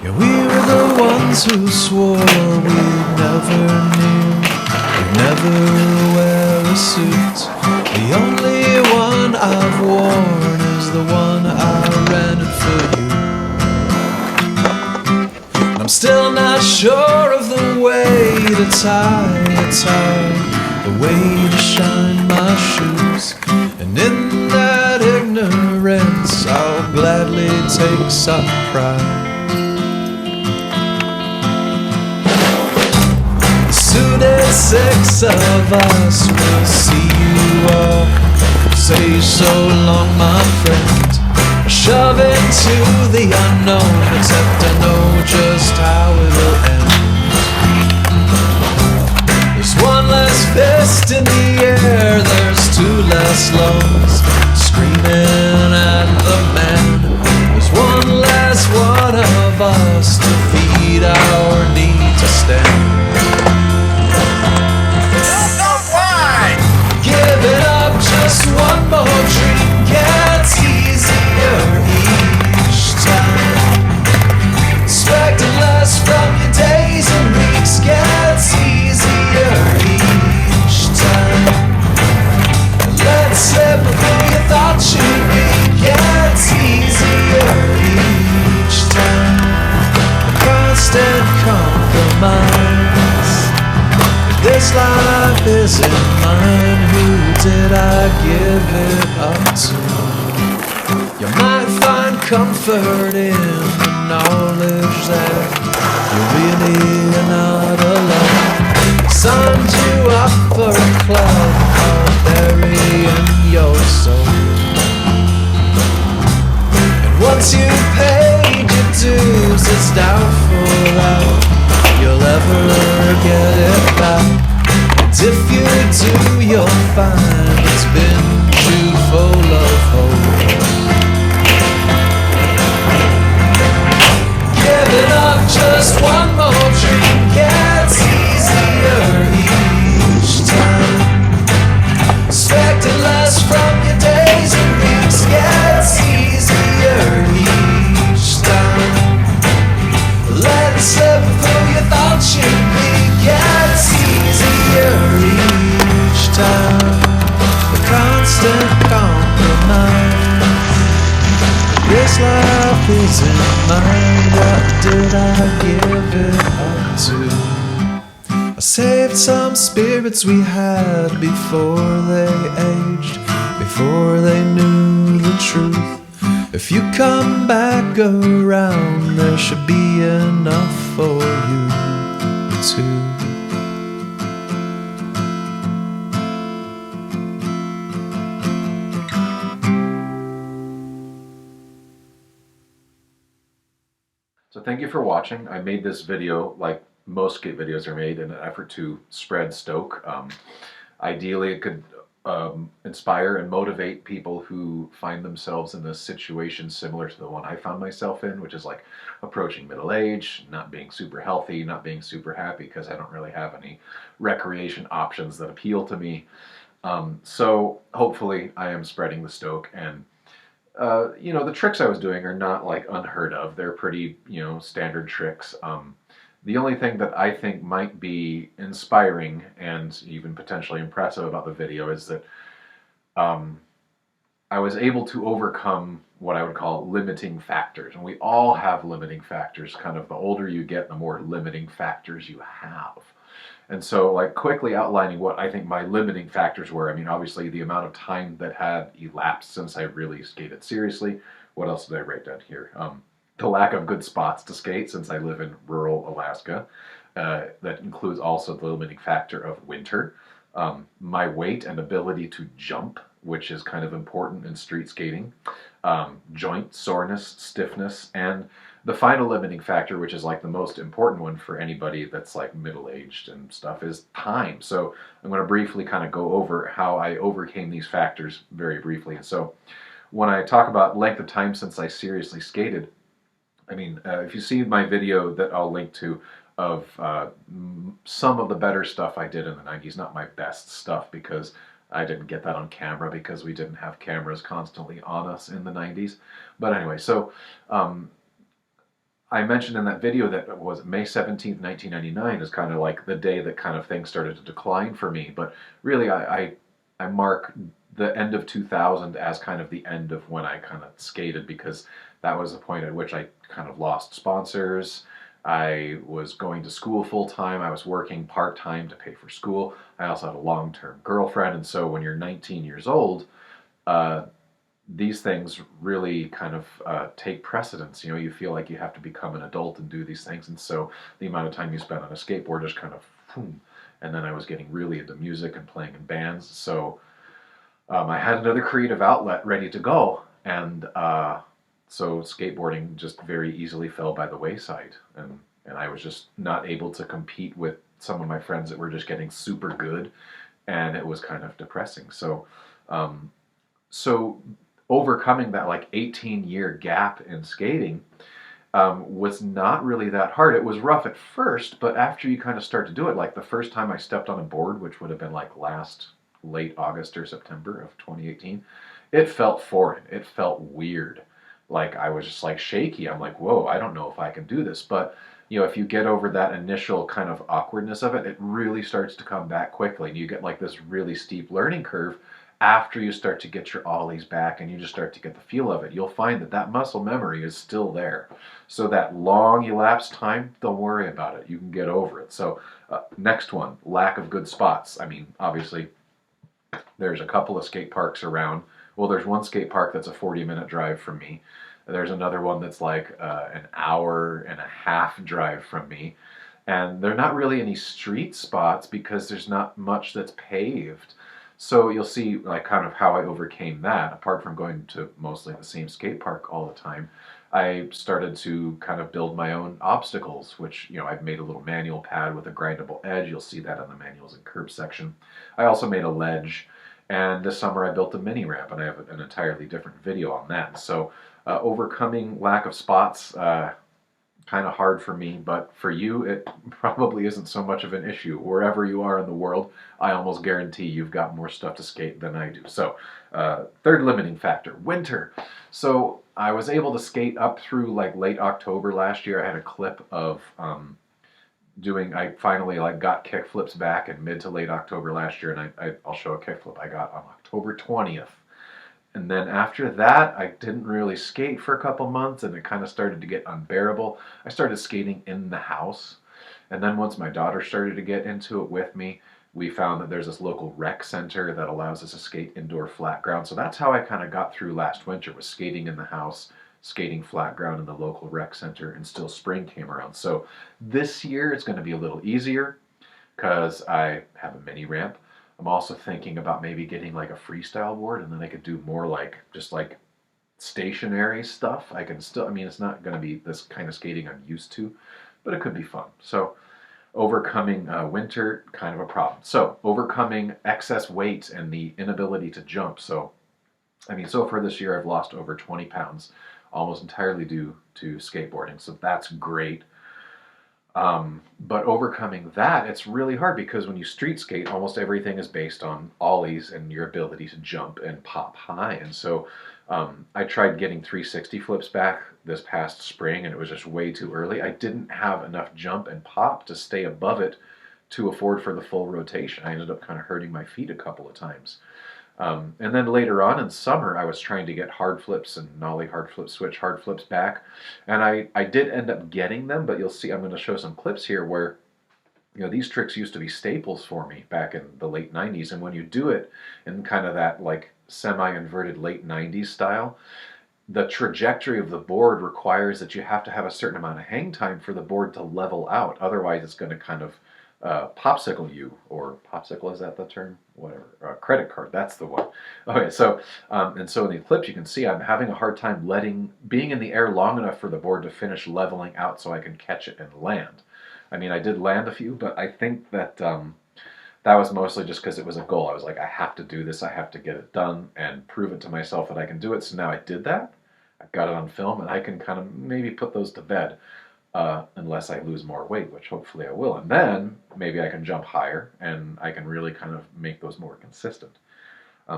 Yeah, we were the ones who swore we'd never kneel, we'd never wear a suit. The only one I've worn is the one I rented for you. I'm still not sure of the way to tie a tie, the way to shine my shoes. And in that ignorance I'll gladly take some pride. Soon as 6 of us will see you walk, say so long my friend. Shove into the unknown, except I know just how it will end. There's one less fist in the air, there's 2 less lungs screaming at the man. There's one less one of us to feed our need to stand. Giving up just one more dream gets easier each time. Expecting less from your days and weeks gets easier each time. Let's slip who you thought you'd be gets easier each time. A constant compromise. This life isn't mine, who did I give it up to? You might find comfort in the knowledge that you really are not alone. Signed you up for a club, I'll bury in your soul. And once you've paid your dues, it's doubtful that you'll ever get it back. And if you do, you'll find it's been too full of hope. Giving up just one more dream gets easier each time. Expecting less from your days and weeks gets easier each time. Letting slip through you thought you'd be gets easier each time. The constant compromise. This life isn't mine, what did I give it up to? I saved some spirits we had before they aged, before they knew the truth. If you come back around, there should be enough for you too. So thank you for watching. I made this video, like most skate videos are made, in an effort to spread stoke. Ideally, it could inspire and motivate people who find themselves in a situation similar to the one I found myself in, which is like approaching middle age, not being super healthy, not being super happy because I don't really have any recreation options that appeal to me. So hopefully I am spreading the stoke, and you know, the tricks I was doing are not like unheard of. They're pretty, you know, standard tricks. The only thing that I think might be inspiring and even potentially impressive about the video is that I was able to overcome what I would call limiting factors. And we all have limiting factors. Kind of the older you get, the more limiting factors you have. And so, like, quickly outlining what I think my limiting factors were. I mean, obviously, the amount of time that had elapsed since I really skated seriously. What else did I write down here? The lack of good spots to skate since I live in rural Alaska. That includes also the limiting factor of winter. My weight and ability to jump, which is kind of important in street skating. Joint soreness, stiffness, and the final limiting factor, which is like the most important one for anybody that's like middle-aged and stuff, is time. So I'm going to briefly kind of go over how I overcame these factors very briefly. And so when I talk about length of time since I seriously skated, I mean, if you see my video that I'll link to of some of the better stuff I did in the 90s, not my best stuff because I didn't get that on camera because we didn't have cameras constantly on us in the 90s. But anyway, so I mentioned in that video that was May 17th, 1999 is kind of like the day that kind of things started to decline for me. But really, I mark the end of 2000 as kind of the end of when I kind of skated, because that was the point at which I kind of lost sponsors. I was going to school full time. I was working part time to pay for school. I also had a long term girlfriend. And so when you're 19 years old, uh, these things really kind of take precedence. You know, you feel like you have to become an adult and do these things, and so the amount of time you spend on a skateboard is kind of, boom. And then I was getting really into music and playing in bands, so I had another creative outlet ready to go, and so skateboarding just very easily fell by the wayside, and I was just not able to compete with some of my friends that were just getting super good, and it was kind of depressing. Um, so overcoming that like 18-year gap in skating was not really that hard. It was rough at first, but after you kind of start to do it, like the first time I stepped on a board, which would have been like late August or September of 2018, it felt foreign. It felt weird. Like I was just like shaky. I'm like, whoa, I don't know if I can do this. But you know, if you get over that initial kind of awkwardness of it, it really starts to come back quickly. And you get like this really steep learning curve after you start to get your ollies back and you just start to get the feel of it. You'll find that that muscle memory is still there. So that long elapsed time, don't worry about it. You can get over it. So next one, lack of good spots. I mean, obviously, there's a couple of skate parks around. Well, there's one skate park that's a 40-minute drive from me. There's another one that's like an hour and a half drive from me. And they're not really any street spots because there's not much that's paved. So you'll see like kind of how I overcame that. Apart from going to mostly the same skate park all the time, I started to kind of build my own obstacles, which, you know, I've made a little manual pad with a grindable edge. You'll see that in the manuals and curb section. I also made a ledge, and this summer I built a mini ramp, and I have an entirely different video on that. So overcoming lack of spots, kind of hard for me, but for you, it probably isn't so much of an issue. Wherever you are in the world, I almost guarantee you've got more stuff to skate than I do. So, third limiting factor, winter. So I was able to skate up through like late October last year. I had a clip of I finally like got kickflips back in mid to late October last year, and I'll show a kickflip I got on October 20th. And then after that, I didn't really skate for a couple months, and it kind of started to get unbearable. I started skating in the house. And then once my daughter started to get into it with me, we found that there's this local rec center that allows us to skate indoor flat ground. So that's how I kind of got through last winter, was skating in the house, skating flat ground in the local rec center, and still spring came around. So this year it's going to be a little easier because I have a mini ramp. I'm also thinking about maybe getting like a freestyle board, and then I could do more like just like stationary stuff. I can still, I mean, it's not going to be this kind of skating I'm used to, but it could be fun. So overcoming winter, kind of a problem. So overcoming excess weight and the inability to jump. So, I mean, so far this year I've lost over 20 pounds, almost entirely due to skateboarding. So that's great. But overcoming that, it's really hard because when you street skate, almost everything is based on ollies and your ability to jump and pop high. And so I tried getting 360 flips back this past spring, and it was just way too early. I didn't have enough jump and pop to stay above it to afford for the full rotation. I ended up kind of hurting my feet a couple of times. And then later on in summer, I was trying to get hard flips and nollie hard flip switch hard flips back. And I did end up getting them, but you'll see, I'm going to show some clips here where, you know, these tricks used to be staples for me back in the late 90s. And when you do it in kind of that like semi-inverted late 90s style, the trajectory of the board requires that you have to have a certain amount of hang time for the board to level out. Otherwise, it's going to kind of popsicle you, or popsicle, is that the term? Whatever. Credit card, that's the one. Okay, so, and so in the clips you can see I'm having a hard time being in the air long enough for the board to finish leveling out so I can catch it and land. I mean, I did land a few, but I think that that was mostly just because it was a goal. I was like, I have to do this, I have to get it done and prove it to myself that I can do it. So now I did that, I've got it on film, and I can kind of maybe put those to bed. Unless I lose more weight, which hopefully I will. And then maybe I can jump higher and I can really kind of make those more consistent.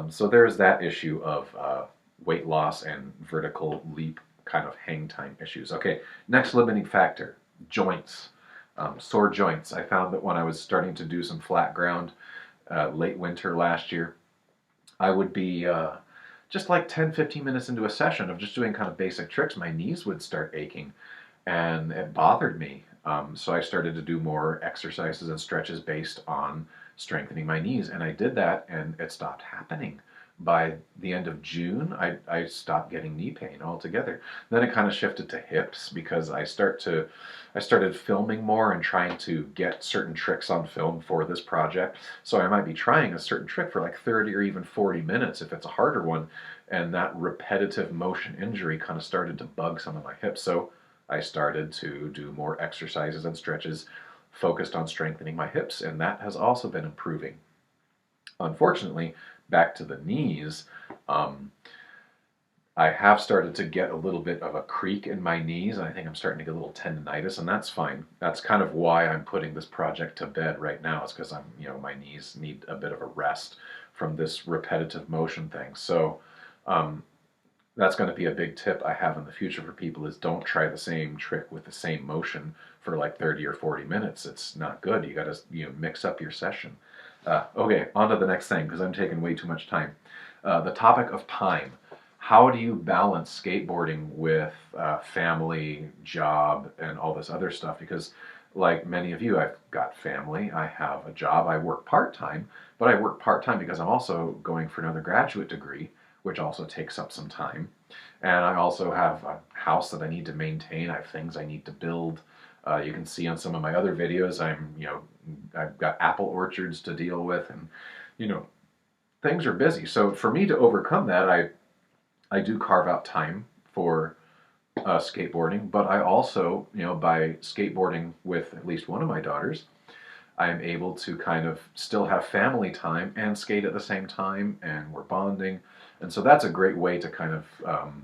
So there's that issue of weight loss and vertical leap kind of hang time issues. Okay, next limiting factor, joints. Sore joints. I found that when I was starting to do some flat ground late winter last year, I would be just like 10-15 minutes into a session of just doing kind of basic tricks, my knees would start aching, and it bothered me. So I started to do more exercises and stretches based on strengthening my knees, and I did that, and it stopped happening. By the end of June, I stopped getting knee pain altogether. Then it kind of shifted to hips because I started filming more and trying to get certain tricks on film for this project. So I might be trying a certain trick for like 30 or even 40 minutes if it's a harder one, and that repetitive motion injury kind of started to bug some of my hips. So I started to do more exercises and stretches focused on strengthening my hips, and that has also been improving. Unfortunately, back to the knees, I have started to get a little bit of a creak in my knees. I think I'm starting to get a little tendonitis, and that's fine. That's kind of why I'm putting this project to bed right now, is because my knees need a bit of a rest from this repetitive motion thing. So that's going to be a big tip I have in the future for people, is don't try the same trick with the same motion for like 30 or 40 minutes. It's not good. You got to mix up your session. Okay, on to the next thing, because I'm taking way too much time. The topic of time. How do you balance skateboarding with family, job, and all this other stuff? Because like many of you, I've got family, I have a job, I work part-time, but I work part-time because I'm also going for another graduate degree, which also takes up some time. And I also have a house that I need to maintain. I have things I need to build. You can see on some of my other videos, I've got apple orchards to deal with, and things are busy. So for me to overcome that, I do carve out time for skateboarding, but I also, by skateboarding with at least one of my daughters, I am able to kind of still have family time and skate at the same time, and we're bonding. And so that's a great way to kind of,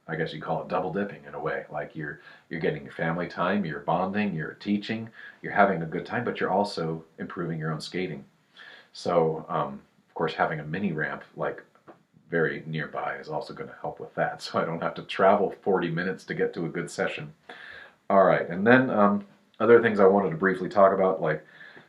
I guess you call it double dipping in a way. Like you're getting your family time, you're bonding, you're teaching, you're having a good time, but you're also improving your own skating. So, of course, having a mini ramp like very nearby is also going to help with that. So I don't have to travel 40 minutes to get to a good session. All right, and then other things I wanted to briefly talk about, like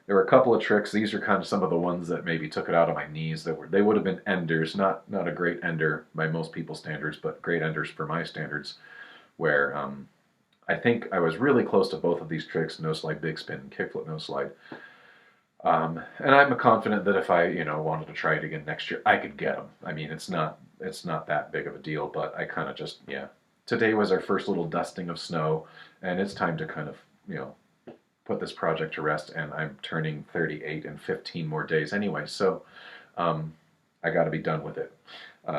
there were a couple of tricks. These are kind of some of the ones that maybe took it out of my knees. They would have been enders, not a great ender by most people's standards, but great enders for my standards, where I think I was really close to both of these tricks, noseslide bigspin and kickflip noseslide. And I'm confident that if I wanted to try it again next year, I could get them. I mean, it's not that big of a deal, but I kind of just, Today was our first little dusting of snow, and it's time to kind of, put this project to rest, and I'm turning 38 in 15 more days anyway, so I got to be done with it.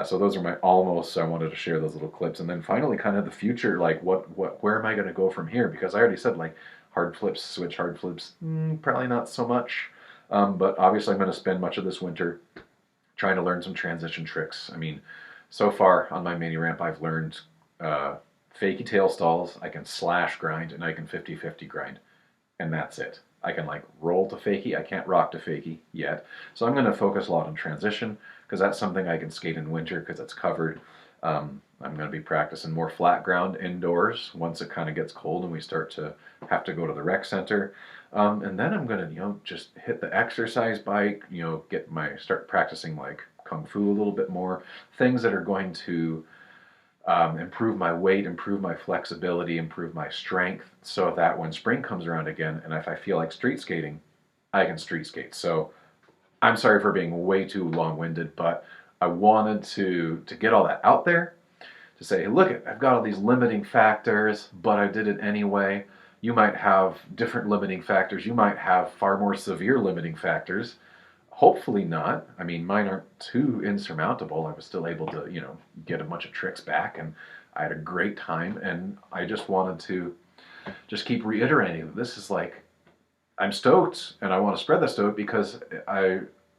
So those are my almost. I wanted to share those little clips, and then finally, kind of the future, like where am I going to go from here? Because I already said like hard flips, switch hard flips, probably not so much, but obviously I'm going to spend much of this winter trying to learn some transition tricks. I mean, so far on my mini ramp, I've learned Fakie tail stalls, I can slash grind, and I can 50-50 grind. And that's it. I can like roll to Fakie. I can't rock to Fakie yet. So I'm going to focus a lot on transition, because that's something I can skate in winter because it's covered. I'm going to be practicing more flat ground indoors once it kind of gets cold and we start to have to go to the rec center. And then I'm going to, just hit the exercise bike, start practicing like Kung Fu a little bit more. Things that are going to improve my weight, improve my flexibility, improve my strength, so that when spring comes around again, and if I feel like street skating, I can street skate. So I'm sorry for being way too long-winded, but I wanted to get all that out there, to say, hey, look, I've got all these limiting factors, but I did it anyway. You might have different limiting factors. You might have far more severe limiting factors. Hopefully not. I mean, mine aren't too insurmountable. I was still able to, get a bunch of tricks back, and I had a great time, and I just wanted to just keep reiterating that this is like, I'm stoked, and I want to spread the stoke because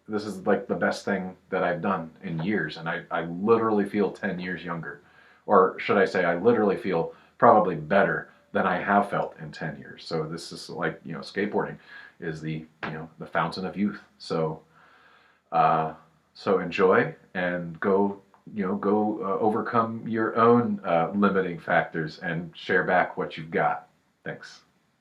this is like the best thing that I've done in years, and I literally feel 10 years younger. Or should I say, I literally feel probably better than I have felt in 10 years. So this is like, skateboarding is the fountain of youth. So enjoy and go go overcome your own limiting factors and share back what you've got. Thanks.